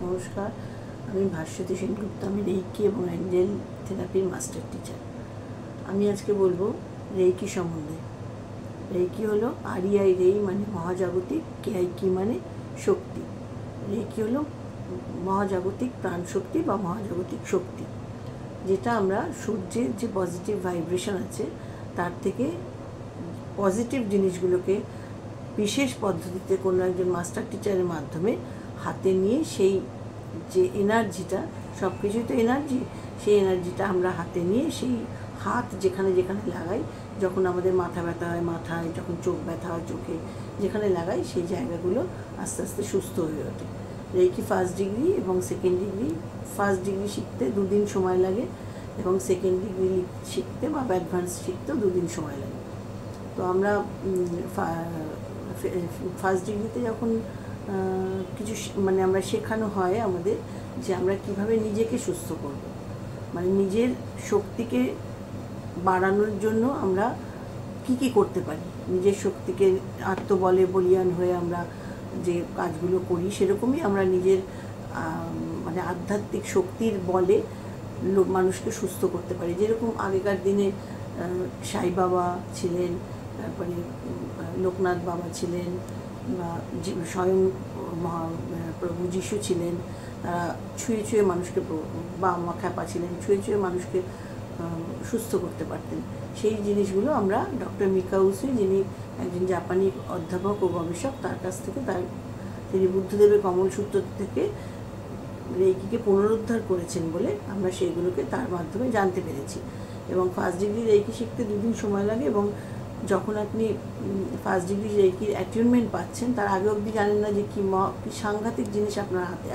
নমস্কার, আমি ভাস্বতী সেনগুপ্ত। আমি রেইকি এবং অ্যাঞ্জেল থেরাপির মাস্টার টিচার। আমি আজকে বলবো রেইকি সম্বন্ধে। রেইকি হলো আরিআই রেই মানে মহাজাগতিক, কেআইকি মানে শক্তি। রেইকি হলো মহাজাগতিক প্রাণশক্তি বা মহাজাগতিক শক্তি, যেটা আমরা সূর্যের যে পজিটিভ ভাইব্রেশন আছে তার থেকে পজিটিভ জিনিসগুলোকে বিশেষ পদ্ধতিতে কোনো একজন মাস্টার টিচারের মাধ্যমে হাতে নিয়ে সেই যে এনার্জিটা, সব কিছুই তো এনার্জি, সেই এনার্জিটা আমরা হাতে নিয়ে সেই হাত যেখানে যেখানে লাগাই, যখন আমাদের মাথা ব্যথা হয় মাথায়, যখন চোখ ব্যথা হয় চোখে, যেখানে লাগাই সেই জায়গাগুলো আস্তে আস্তে সুস্থ হয়ে ওঠে। রেইকি ফার্স্ট ডিগ্রি এবং সেকেন্ড ডিগ্রি, ফার্স্ট ডিগ্রি শিখতে 2 দিন সময় লাগে এবং সেকেন্ড ডিগ্রি শিখতে বা অ্যাডভান্স শিখতেও 2 দিন সময় লাগে। তো আমরা ফার্স্ট ডিগ্রিতে যখন কিছু মানে আমরা শেখানো হয় আমাদের যে আমরা কিভাবে নিজেকে সুস্থ করব, মানে নিজের শক্তিকে বাড়ানোর জন্য আমরা কি কি করতে পারি, নিজের শক্তিকে আত্মবলে বলীয়ান হয়ে আমরা যে কাজগুলো করি সেরকমই আমরা নিজের মানে আধ্যাত্মিক শক্তির বলে মানুষকে সুস্থ করতে পারি। যেরকম আগেকার দিনে সাই বাবা ছিলেন, তারপরে লোকনাথ বাবা ছিলেন, বা স্বয়ং প্রভু যিশু ছিলেন, তারা ছুঁয়ে ছুঁয়ে মানুষকে, বা মা খ্যাপা ছিলেন, ছুঁয়ে ছুঁয়ে মানুষকে সুস্থ করতে পারতেন। সেই জিনিসগুলো আমরা ডক্টর মিকাউসি, যিনি একজন জাপানি অধ্যাপক ও গবেষক, তার কাছ থেকে তিনি বুদ্ধদেবের কমলসূত্র থেকে রেইকিকে পুনরুদ্ধার করেছেন বলে আমরা সেইগুলোকে তার মাধ্যমে জানতে পেরেছি। এবং ফার্স্ট ডিগ্রি রেইকি শিখতে 2 দিন সময় লাগে, এবং যখন আপনি ফার্স্ট ডিগ্রি রেইকির অ্যাটিউনমেন্ট পাচ্ছেন তার আগে অবধি জানেন না যে কি সাংঘাতিক জিনিস আপনার হাতে